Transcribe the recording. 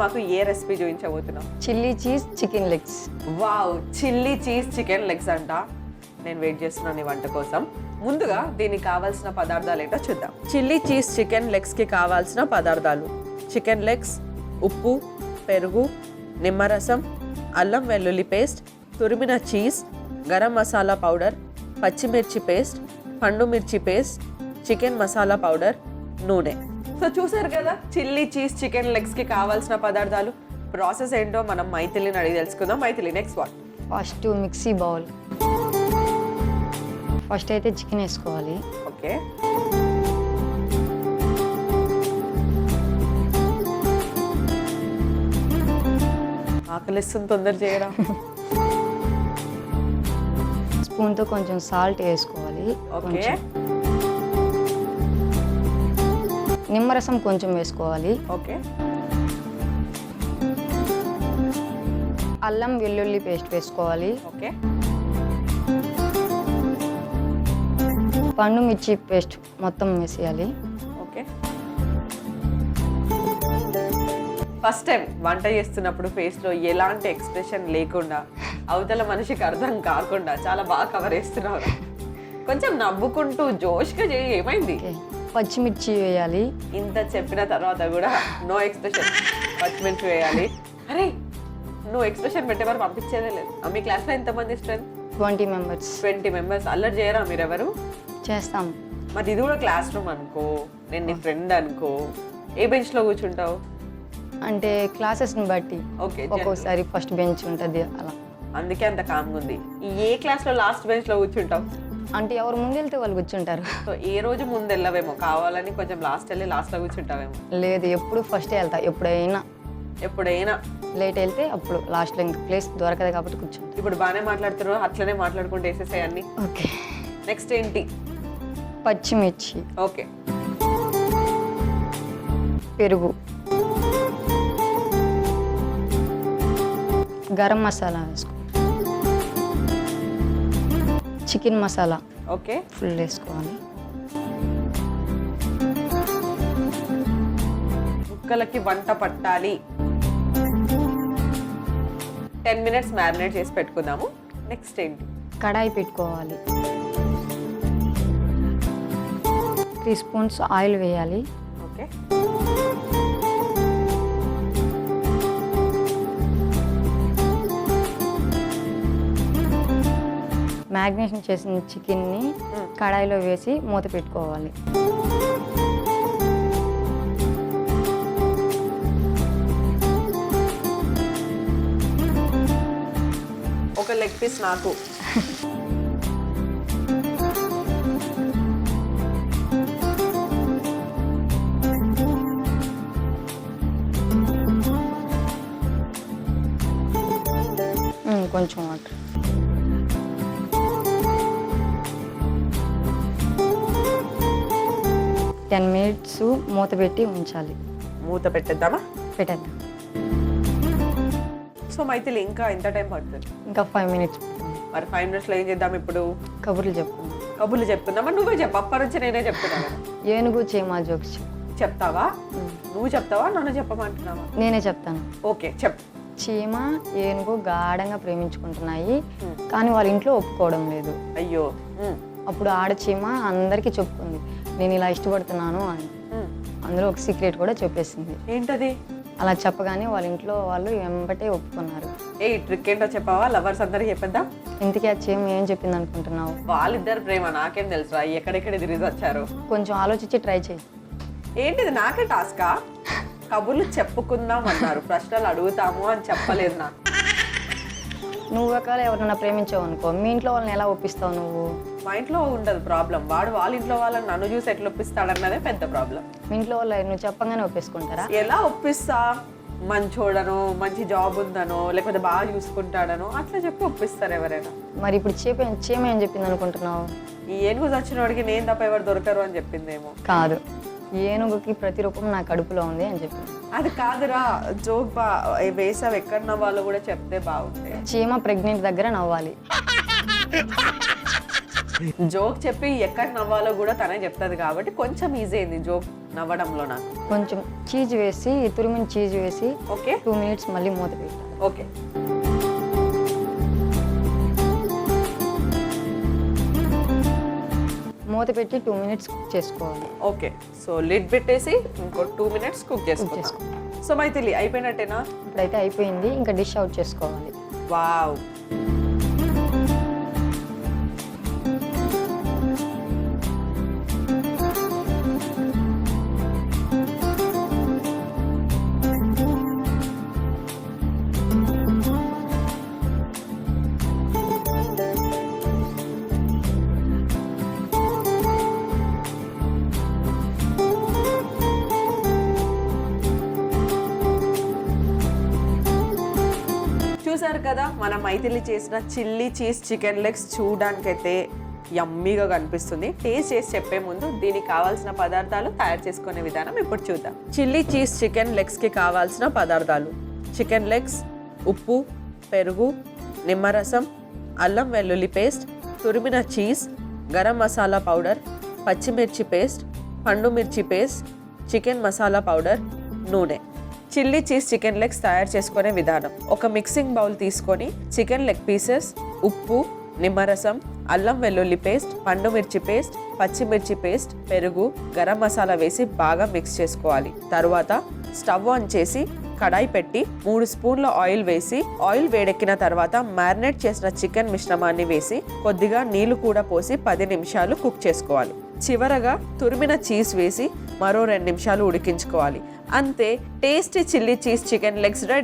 మాకు ఏ రెసిపీ చూపించబోతున్నాం? Chilli cheese chicken legs. Wow, chilli cheese chicken legs అంట. నేను వెయిట్ చేస్తున్నాను ఈ వంట కోసం. ముందుగా దీనికి కావాల్సిన పదార్థాలు ఏంటో చూద్దాం. చిల్లీ చీజ్ చికెన్ లెగ్స్కి కావాల్సిన పదార్థాలు: చికెన్ లెగ్స్, ఉప్పు, పెరుగు, నిమ్మరసం, అల్లం వెల్లుల్లి పేస్ట్, తురిమిన చీజ్, గరం మసాలా పౌడర్, పచ్చిమిర్చి పేస్ట్, పండు మిర్చి పేస్ట్, చికెన్ మసాలా పౌడర్, నూనె. సో చూసారు కదా చిల్లీ చీజ్ చికెన్ లెగ్స్కి కావాల్సిన పదార్థాలు. ప్రాసెస్ ఏంటో మనం మైథిలిని అడిగి తెలుసుకుందాం. Maithili, next what? First mixie bowl. First అయితే చికెన్ వేసుకోవాలి. ఓకే. ఆకలిస్తుంది, తొందర చేయరా. స్పూన్తో కొంచెం సాల్ట్ వేసుకోవాలి. ఓకే. నిమ్మరసం కొంచెం వేసుకోవాలి. ఓకే. అల్లం వెల్లుల్లి పేస్ట్ వేసుకోవాలి. ఓకే. పండు మిర్చి పేస్ట్ మొత్తం వేసేయాలి. ఓకే. ఫస్ట్ టైం వంట చేస్తున్నప్పుడు ఫేస్లో ఎలాంటి ఎక్స్ప్రెషన్ లేకుండా, అవతల మనిషికి అర్థం కాకుండా చాలా బాగా కవర్ చేస్తున్నారు. కొంచెం నవ్వుకుంటూ జోష్గా చేయి. ఏమైంది? పచ్చిమిర్చి వేయాలి. ఇంత చెప్పిన తర్వాత కూడా నో ఎక్స్ప్రెషన్. పచ్చిమిర్చి వేయాలి. అరే, నువ్వు ఎక్స్ప్రెషన్ పెట్టేవారు పంపించేదే లేదు. మీ క్లాస్లో ఎంతమంది స్ట్రెంత్? 20 మెంబర్స్. 20 మెంబర్స్. అల్లరి చేయరా మీరెవరు? చేస్తాం. మరి ఇది కూడా క్లాస్ రూమ్ అనుకో, నేను నీ ఫ్రెండ్ అనుకో, ఏ బెంచ్లో కూర్చుంటావు? అంటే క్లాసెస్ని బట్టి. ఓకే. ఒక్కోసారి ఫస్ట్ బెంచ్ ఉంటుంది అలా. అందుకే అంత కామ్గా ఉంది. ఏ క్లాస్లో లాస్ట్ బెంచ్లో కూర్చుంటావు? అంటే ఎవరు ముందు వెళ్తే వాళ్ళు కూర్చుంటారు. సో ఏ రోజు ముందు వెళ్ళవేమో, కావాలని కొంచెం లాస్ట్ వెళ్ళి లాస్ట్లో కూర్చుంటావేమో. లేదు, ఎప్పుడు ఫస్టే వెళ్తా. ఎప్పుడైనా లేట్ వెళ్తే అప్పుడు లాస్ట్లో ఇంక ప్లేస్ దొరకదు కాబట్టి కూర్చుంటా. ఇప్పుడు బాగానే మాట్లాడుతున్నారు, అట్లనే మాట్లాడుకుంటూ వేసేసేయన్ని. ఓకే. నెక్స్ట్ ఏంటి? పచ్చిమిర్చి. ఓకే. పెరుగు, గరం మసాలా వేసుకో, చికెన్ మసాలా ఓకే ఫుల్ వేసుకోవాలి. ముక్కలకి వంట పట్టాలి. 10 మినిట్స్ మ్యారినేట్ చేసి పెట్టుకుందాము. నెక్స్ట్ ఏంటి? కడాయి పెట్టుకోవాలి. 3 స్పూన్స్ ఆయిల్ వేయాలి. ఓకే. మ్యాగ్నేషన్ చేసిన చికెన్ని కడాయిలో వేసి మూత పెట్టుకోవాలి. ఒక లెగ్ పీస్ నాకు. కొంచెం వాటర్. టెన్ మినిట్స్ మూత పెట్టి ఉంచాలి. మూత పెట్టేద్దామా? పెట్టేద్దాం. సో మైథిలి, ఇంకా ఎంత టైం పడుతుంది? ఇంకా 5 మినిట్స్. మరి 5 మినిట్స్లో ఏం చేద్దాం ఇప్పుడు? కబుర్లు చెప్పుకుందాం. కబుర్లు చెప్తుందామా? నువ్వే చెప్పు. అప్పటి నుంచి నేనే చెప్తున్నాను. ఏనుగు చీమా జోక్స్ చెప్తావా? నువ్వు చెప్తావా, నన్ను చెప్పమంటున్నావా? నేనే చెప్తాను. ఓకే, చెప్పు. చీమ ఏనుగు గాఢంగా ప్రేమించుకుంటున్నాయి, కానీ వాళ్ళ ఇంట్లో ఒప్పుకోవడం లేదు. అయ్యో. అప్పుడు ఆడ చీమ అందరికీ చెప్పుకుంది, నేను ఇలా ఇష్టపడుతున్నాను అని. అందులో ఒక సీక్రెట్ కూడా చెప్పేసింది. ఏంటది? అలా చెప్పగానే వాళ్ళ ఇంట్లో వాళ్ళు వెంబటే ఒప్పుకున్నారు. ఏ ట్రిక్ ఏంటో చెప్పావా? లవర్స్ అందరికి చెప్పేద్దాం. ఇంతకీ ఆ చీమ ఏం చెప్పింది అనుకుంటున్నావు? వాళ్ళిద్దరు ప్రేమ నాకేం తెలుసురా, ఎక్కడెక్కడ తిరిగి వచ్చారు. కొంచెం ఆలోచించి ట్రై చేయి. ఏంటిది, నాకే టాస్కా? కబుర్లు చెప్పుకుందాం అన్నారు, ప్రశ్నలు అడుగుతాము అని చెప్పలేదు నాకు. నువ్వు ఒకవేళ ఎవరైనా ప్రేమించావు అనుకో, మీ ఇంట్లో వాళ్ళని ఎలా ఒప్పిస్తావు నువ్వు? మా ఇంట్లో ఉండదు ప్రాబ్లం, వాడు వాళ్ళ ఇంట్లో వాళ్ళని నన్ను చూసి ఎట్లా ఒప్పిస్తాడన్నదే పెద్ద ప్రాబ్లం. మీ ఇంట్లో వాళ్ళు నువ్వు చెప్పగానే ఒప్పేసుకుంటారా? ఎలా ఒప్పిస్తా? మంచోడనో, మంచి జాబ్ ఉందనో, లేకపోతే బాగా చూసుకుంటాడనో అట్లా చెప్పి ఒప్పిస్తారు ఎవరైనా. మరి ఇప్పుడు చీమ ఏం చెప్పింది అనుకుంటున్నావు? ఈ ఏనుగు చచ్చిన వాడికి నేను తప్ప ఎవరు దొరకరు అని చెప్పిందేమో. కాదు, ఏనుగుకి ప్రతిరూపం నా కడుపులో ఉంది అని చెప్పింది. అది కాదురా, జోక్ వేసావు. ఎక్కడ నవ్వాలో కూడా చెప్తే బాగుంది. చీమ ప్రెగ్నెంట్ దగ్గర నవ్వాలి. జోక్ చెప్పి ఎక్కడ నవ్వాలో కూడా తనే చెప్తుంది కాబట్టి కొంచెం ఈజీ అయింది జోక్. నవ్వడంలో నాకు. కొంచెం చీజ్ వేసి, తురిమిన చీజ్ వేసి ఓకే 2 మినిట్స్ మళ్ళీ మూత పెట్టాలి. ఓకే. మూత పెట్టి 2 మినిట్స్ కుక్ చేసుకోవాలి. ఓకే, సో లిడ్ పెట్టేసి ఇంకో 2 మినిట్స్ కుక్ చేసుకుంటాం. సో మైథిలి అయిపోయినట్టేనా? ఇప్పుడైతే అయిపోయింది, ఇంకా డిష్ అవుట్ చేసుకోవాలి. వావ్. చూసారు కదా మన మైథిలి చేసిన చిల్లీ చీజ్ చికెన్ లెగ్స్. చూడడానికైతే యమ్మీగా కనిపిస్తుంది. టేస్ట్ చేసి చెప్పే ముందు దీనికి కావాల్సిన పదార్థాలు, తయారు చేసుకునే విధానం ఇప్పుడు చూద్దాం. చిల్లీ చీజ్ చికెన్ లెగ్స్కి కావాల్సిన పదార్థాలు: చికెన్ లెగ్స్, ఉప్పు, పెరుగు, నిమ్మరసం, అల్లం వెల్లుల్లి పేస్ట్, తురిమిన చీజ్, గరం మసాలా పౌడర్, పచ్చిమిర్చి పేస్ట్, పండు మిర్చి పేస్ట్, చికెన్ మసాలా పౌడర్, నూనె. చిల్లీ చీజ్ చికెన్ లెగ్స్ తయారు చేసుకునే విధానం: ఒక మిక్సింగ్ బౌల్ తీసుకొని చికెన్ లెగ్ పీసెస్, ఉప్పు, నిమ్మరసం, అల్లం వెల్లుల్లి పేస్ట్, పండు మిర్చి పేస్ట్, పచ్చిమిర్చి పేస్ట్, పెరుగు, గరం మసాలా వేసి బాగా మిక్స్ చేసుకోవాలి. తర్వాత స్టవ్ ఆన్ చేసి కడాయి పెట్టి 3 స్పూన్ల ఆయిల్ వేసి, ఆయిల్ వేడెక్కిన తర్వాత మ్యారినేట్ చేసిన చికెన్ మిశ్రమాన్ని వేసి కొద్దిగా నీళ్లు కూడా పోసి 10 నిమిషాలు కుక్ చేసుకోవాలి. చివరగా తురిమిన చీజ్ వేసి మరో 2 నిమిషాలు ఉడికించుకోవాలి. అంతే, tasty chilli cheese chicken legs ready.